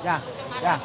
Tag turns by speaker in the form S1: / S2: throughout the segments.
S1: Ya, ya.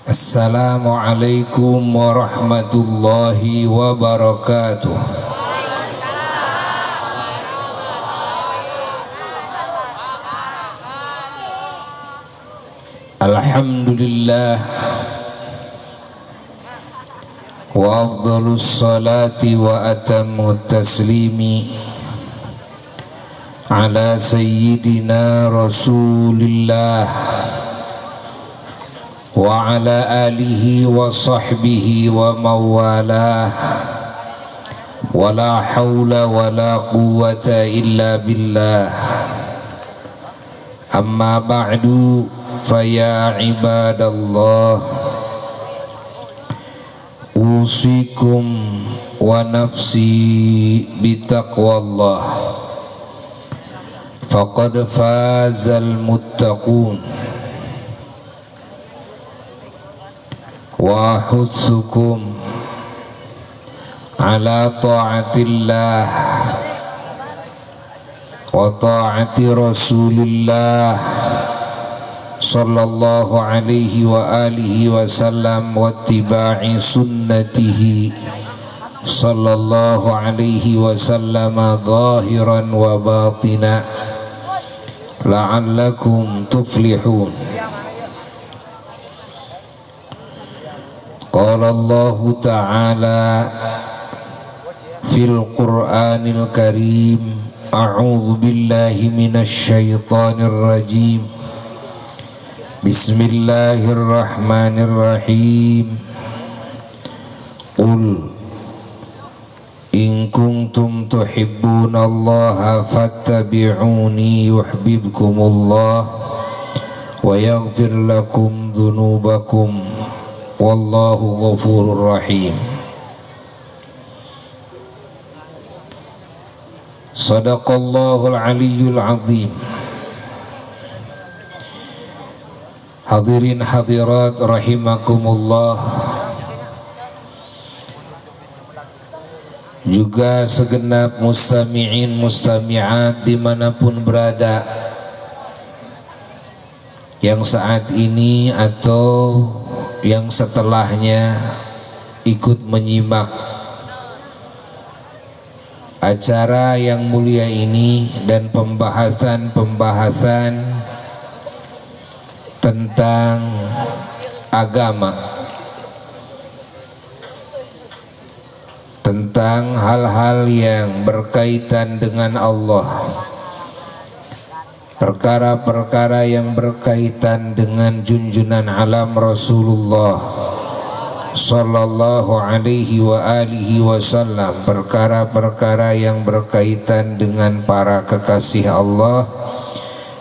S2: Assalamualaikum warahmatullahi wabarakatuh. Alhamdulillah wa afdalus salati wa atammut taslimi ala sayyidina Rasulillah wa ala alihi wa sahbihi wa mawalah wa la hawla wa la quwwata illa billah. Amma ba'du, faya ibadallah, usikum wa nafsi bitaqwallah, faqad fazal muttaqun. Wa ahutsukum ala ta'atillah wa ta'ati Rasulillah sallallahu alaihi wa alihi wasallam wa ittiba'i sunnatihi sallallahu alaihi wasallam zahiran wa batina la'allakum tuflihun. Qala Allah Ta'ala fil Qur'anil Karim, a'udzu billahi minasy syaithanir rajim. Bismillahirrahmanirrahim. Qul in kuntum tuhibbunallaha fattabi'uni yuhibbukumullah wa yaghfir lakum dhunubakum wallahu ghafurur rahim. Sadaqallahul aliyyul azim. Hadirin hadirat rahimakumullah, juga segenap mustami'in mustami'at dimanapun berada yang saat ini atau yang setelahnya ikut menyimak acara yang mulia ini dan pembahasan tentang agama, tentang hal-hal yang berkaitan dengan Allah, perkara-perkara yang berkaitan dengan junjunan alam Rasulullah sallallahu alaihi wa alihi wasallam, perkara-perkara yang berkaitan dengan para kekasih Allah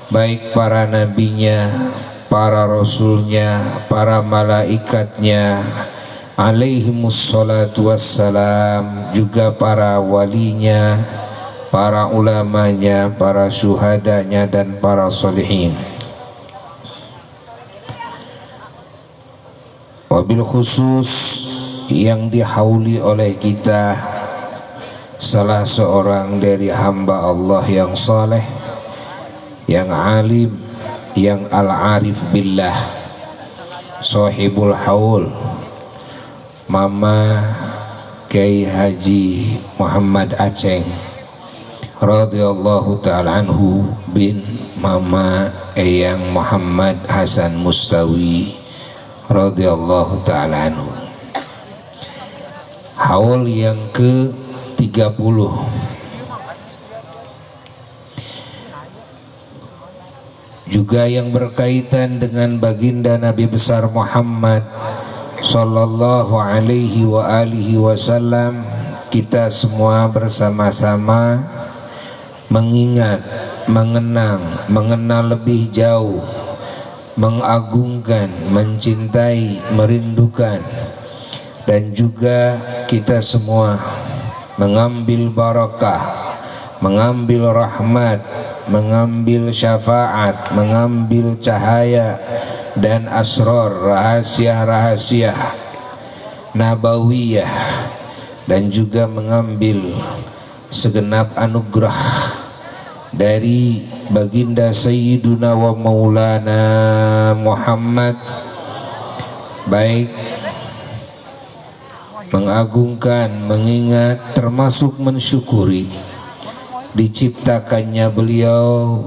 S2: baik para nabinya, para rasulnya, para malaikatnya alaihimus salatu wassalam, juga para walinya, para ulamanya, para syuhadanya, dan para solihin. Wabil khusus yang dihauli oleh kita salah seorang dari hamba Allah yang saleh, yang alim, yang al-arif billah, sahibul haul, Mama Kiai Haji Muhammad Aceng radhiyallahu ta'ala anhu bin Mama Eyang Muhammad Hasan Mustawi radhiyallahu ta'ala anhu. Haul yang ke-30, juga yang berkaitan dengan baginda Nabi besar Muhammad sallallahu alaihi wa alihi wasallam. Kita semua bersama-sama mengingat, mengenang, mengenal lebih jauh, mengagungkan, mencintai, merindukan, dan juga kita semua mengambil barakah, mengambil rahmat, mengambil syafaat, mengambil cahaya dan asrar, rahasia-rahasia nabawiyah, dan juga mengambil segenap anugerah dari baginda Sayyiduna wa Maulana Muhammad, baik mengagungkan, mengingat, termasuk mensyukuri diciptakannya beliau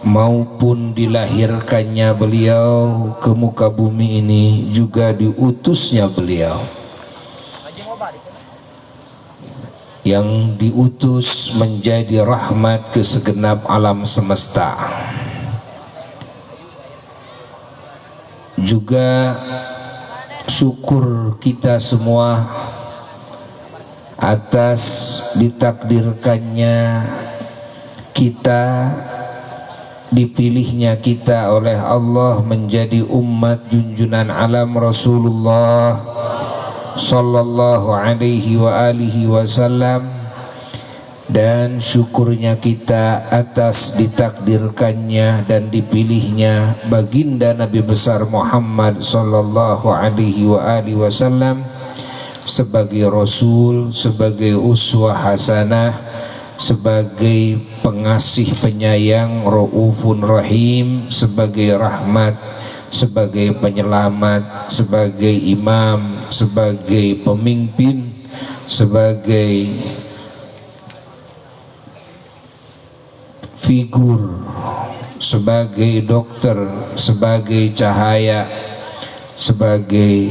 S2: maupun dilahirkannya beliau ke muka bumi ini, juga diutusnya beliau yang diutus menjadi rahmat ke segenap alam semesta. Juga syukur kita semua atas ditakdirkannya kita, dipilihnya kita oleh Allah menjadi umat junjunan alam Rasulullah sallallahu alaihi wa alihi wasallam, dan syukurnya kita atas ditakdirkannya dan dipilihnya baginda Nabi besar Muhammad sallallahu alaihi wa alihi wasallam sebagai rasul, sebagai uswah hasanah, sebagai pengasih penyayang, raufun rahim, sebagai rahmat, sebagai penyelamat, sebagai imam, sebagai pemimpin, sebagai figur, sebagai dokter, sebagai cahaya, sebagai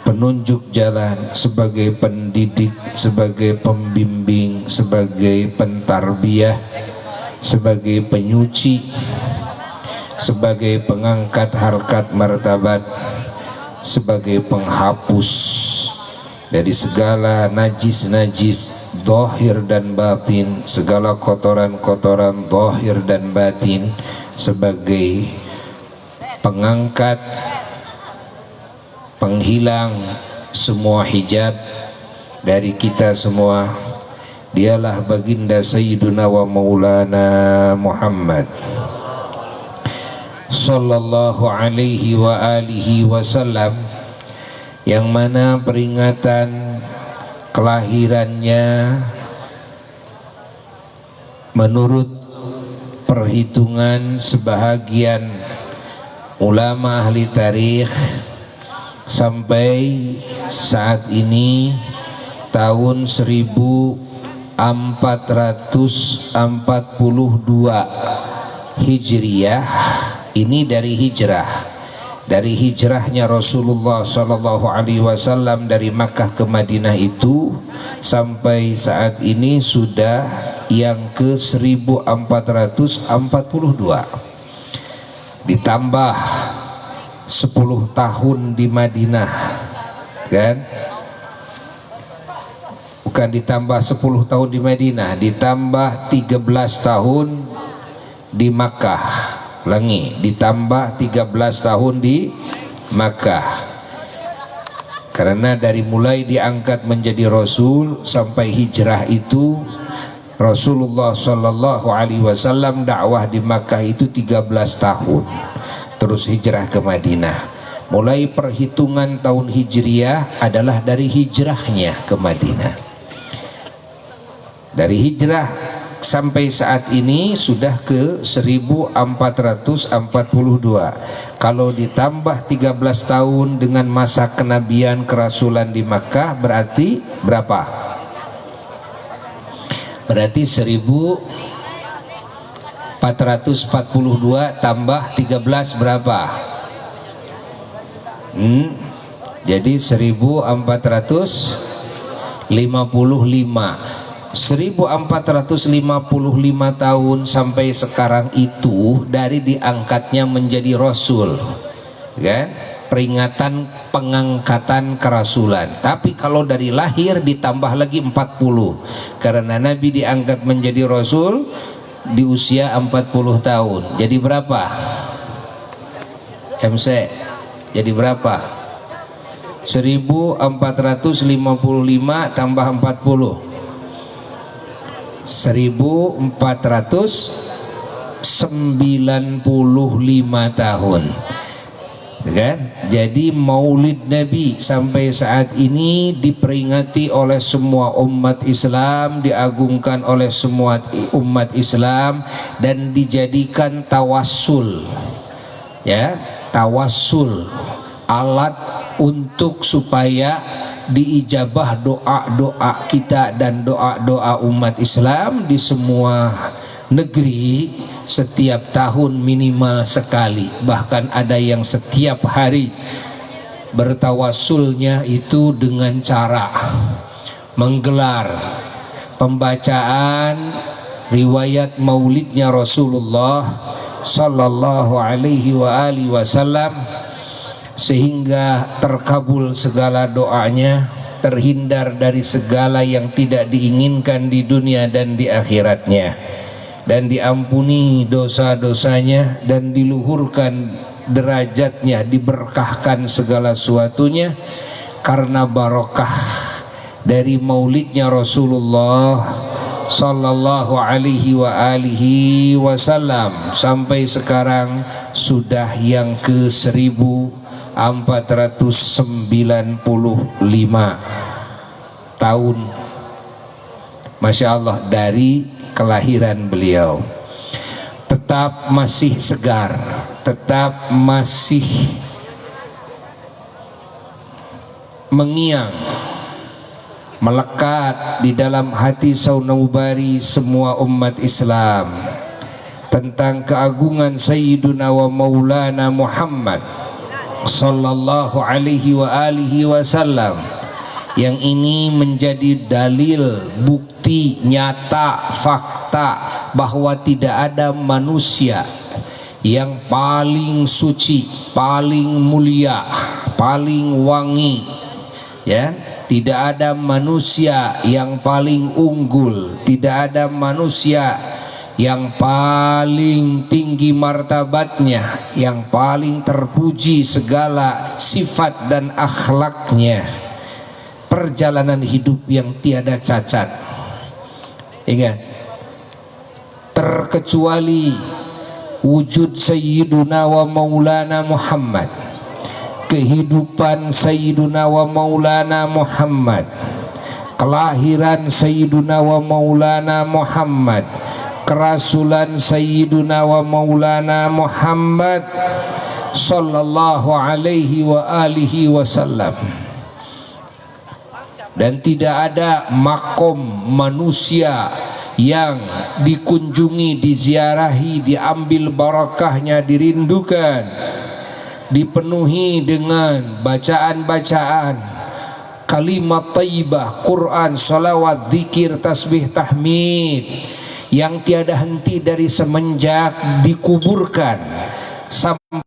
S2: penunjuk jalan, sebagai pendidik, sebagai pembimbing, sebagai pentarbiyah, sebagai penyuci, sebagai pengangkat harkat martabat, sebagai penghapus dari segala najis-najis zahir dan batin, segala kotoran-kotoran zahir dan batin, sebagai pengangkat, penghilang semua hijab dari kita semua. Dialah baginda Sayyiduna wa Maulana Muhammad sallallahu alaihi wa alihi wasallam, yang mana peringatan kelahirannya menurut perhitungan sebahagian ulama ahli tarikh sampai saat ini tahun 1442 Hijriyah. Ini dari hijrahnya Rasulullah sallallahu alaihi wasallam dari Makkah ke Madinah itu sampai saat ini sudah yang ke 1442, ditambah 10 tahun di Madinah, kan? Bukan ditambah 10 tahun di Madinah, ditambah 13 tahun di Makkah, ulangi, ditambah 13 tahun di Makkah. Karena dari mulai diangkat menjadi Rasul sampai hijrah itu Rasulullah Shallallahu Alaihi Wasallam dakwah di Makkah itu 13 tahun, terus hijrah ke Madinah. Mulai perhitungan tahun Hijriah adalah dari hijrahnya ke Madinah. Dari hijrah sampai saat ini sudah ke 1442. Kalau ditambah 13 tahun dengan masa kenabian kerasulan di Makkah berarti berapa? Berarti 1442 tambah 13 berapa? Jadi 1455. 1455 tahun sampai sekarang itu dari diangkatnya menjadi Rasul, kan? Peringatan pengangkatan kerasulan. Tapi kalau dari lahir ditambah lagi 40, karena Nabi diangkat menjadi Rasul di usia 40 tahun. Jadi berapa? MC jadi berapa? 1455 tambah 40, 1495 tahun, kan? Jadi maulid Nabi sampai saat ini diperingati oleh semua umat Islam, diagungkan oleh semua umat Islam, dan dijadikan tawassul, ya, tawassul, alat untuk supaya diijabah doa-doa kita dan doa-doa umat Islam di semua negeri setiap tahun minimal sekali, bahkan ada yang setiap hari. Bertawassulnya itu dengan cara menggelar pembacaan riwayat maulidnya Rasulullah Sallallahu Alaihi Wasallam, sehingga terkabul segala doanya, terhindar dari segala yang tidak diinginkan di dunia dan di akhiratnya, dan diampuni dosa-dosanya, dan diluhurkan derajatnya, diberkahkan segala sesuatunya karena barokah dari maulidnya Rasulullah Sallallahu Alaihi Wasallam. Sampai sekarang sudah yang ke 1495 tahun, Masya Allah, dari kelahiran beliau. Tetap masih segar, tetap masih mengiang, melekat di dalam hati saunubari semua umat Islam tentang keagungan Sayyiduna wa Maulana Muhammad Sallallahu Alaihi Wasallam, yang ini menjadi dalil, bukti nyata, fakta bahwa tidak ada manusia yang paling suci, paling mulia, paling wangi, ya. Tidak ada manusia yang paling unggul, tidak ada manusia yang paling tinggi martabatnya, yang paling terpuji segala sifat dan akhlaknya, perjalanan hidup yang tiada cacat. Ingat, terkecuali wujud Sayyiduna wa Maulana Muhammad, kehidupan Sayyiduna wa Maulana Muhammad, kelahiran Sayyiduna wa Maulana Muhammad, kerasulan Sayyiduna wa Maulana Muhammad Sallallahu Alaihi Wasallam. Dan tidak ada makom manusia yang dikunjungi, diziarahi, diambil barakahnya, dirindukan, dipenuhi dengan bacaan-bacaan, kalimat thayyibah, Quran, salawat, zikir, tasbih, tahmid, yang tiada henti dari semenjak dikuburkan sampai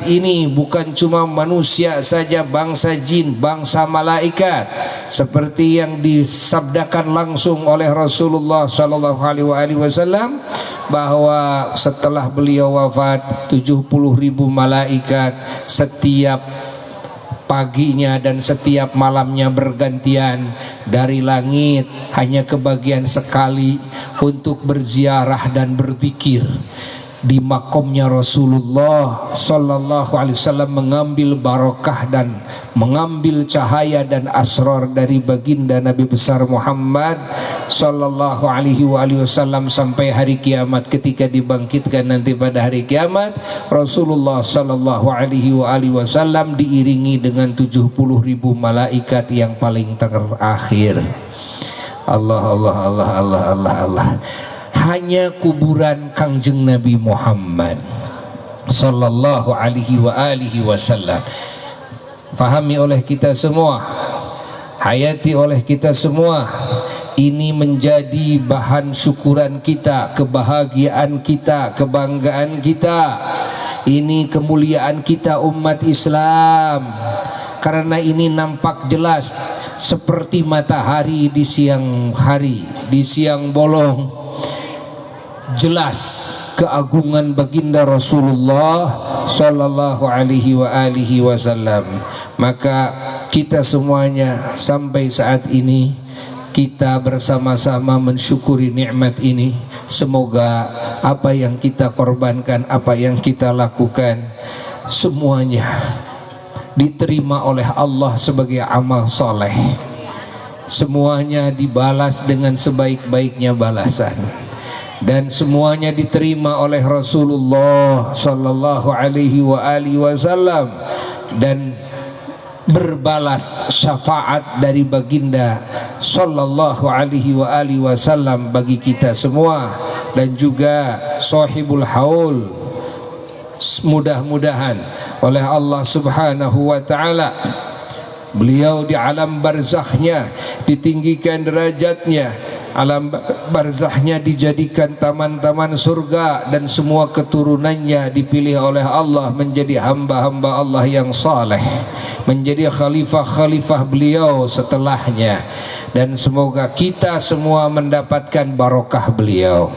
S2: ini bukan cuma manusia saja, bangsa jin, bangsa malaikat, seperti yang disabdakan langsung oleh Rasulullah sallallahu alaihi wasallam bahwa setelah beliau wafat 70.000 malaikat setiap paginya dan setiap malamnya bergantian dari langit hanya kebagian sekali untuk berziarah dan berzikir di makomnya Rasulullah sallallahu alaihi wasallam, mengambil barokah dan mengambil cahaya dan asrar dari baginda Nabi besar Muhammad sallallahu alaihi wasallam sampai hari kiamat. Ketika dibangkitkan nanti pada hari kiamat, Rasulullah sallallahu alaihi wasallam diiringi dengan 70.000 malaikat yang paling terakhir. Allah Allah Allah Allah Allah Allah. Hanya kuburan Kangjeng Nabi Muhammad sallallahu alaihi wasallam fahami oleh kita semua, hayati oleh kita semua. Ini menjadi bahan syukuran kita, kebahagiaan kita, kebanggaan kita. Ini kemuliaan kita umat Islam, karena ini nampak jelas seperti matahari di siang hari, di siang bolong. Jelas keagungan baginda Rasulullah sallallahu alaihi wasallam. Maka kita semuanya sampai saat ini kita bersama-sama mensyukuri nikmat ini. Semoga apa yang kita korbankan, apa yang kita lakukan, semuanya diterima oleh Allah sebagai amal soleh. Semuanya dibalas dengan sebaik-baiknya balasan, dan semuanya diterima oleh Rasulullah sallallahu alaihi wasallam dan berbalas syafaat dari baginda sallallahu alaihi wasallam bagi kita semua. Dan juga sahibul haul, mudah-mudahan oleh Allah subhanahu wa ta'ala beliau di alam barzakhnya ditinggikan derajatnya, alam barzahnya dijadikan taman-taman surga, dan semua keturunannya dipilih oleh Allah menjadi hamba-hamba Allah yang saleh, menjadi khalifah-khalifah beliau setelahnya. Dan semoga kita semua mendapatkan barokah beliau,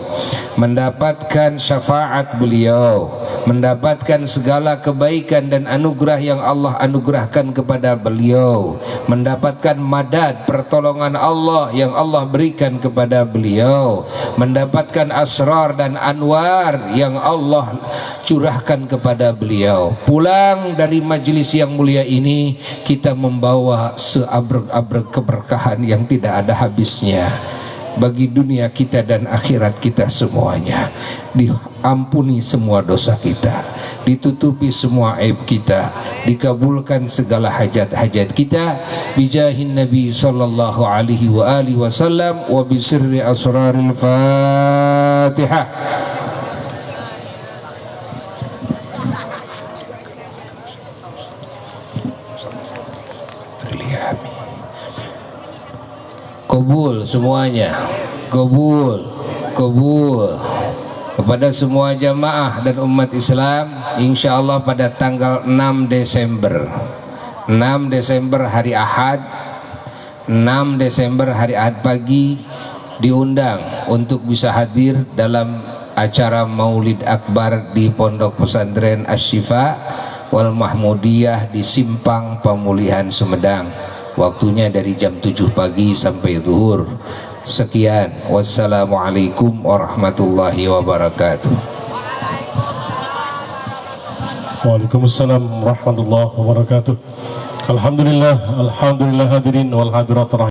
S2: mendapatkan syafaat beliau, mendapatkan segala kebaikan dan anugerah yang Allah anugerahkan kepada beliau, mendapatkan madad pertolongan Allah yang Allah berikan kepada beliau, mendapatkan asrar dan anwar yang Allah curahkan kepada beliau. Pulang dari majelis yang mulia ini kita membawa seabrek-abrek keberkahan yang tidak ada habisnya bagi dunia kita dan akhirat kita semuanya. Diampuni semua dosa kita, ditutupi semua aib kita, dikabulkan segala hajat-hajat kita bijahin Nabi sallallahu alaihi wasallam wa bisirri asraril Fatihah. Kabul semuanya, kabul kepada semua jamaah dan umat Islam. Insya Allah pada tanggal 6 Desember hari Ahad, 6 Desember hari Ahad pagi diundang untuk bisa hadir dalam acara Maulid Akbar di Pondok Pesantren Asy-Syifa wal Mahmudiyah di Simpang Pemulihan Sumedang. Waktunya dari jam 7 pagi sampai zuhur. Sekian, wassalamualaikum warahmatullahi wabarakatuh.
S1: Waalaikumsalam warahmatullahi wabarakatuh. Alhamdulillah hadirin wal hadirat.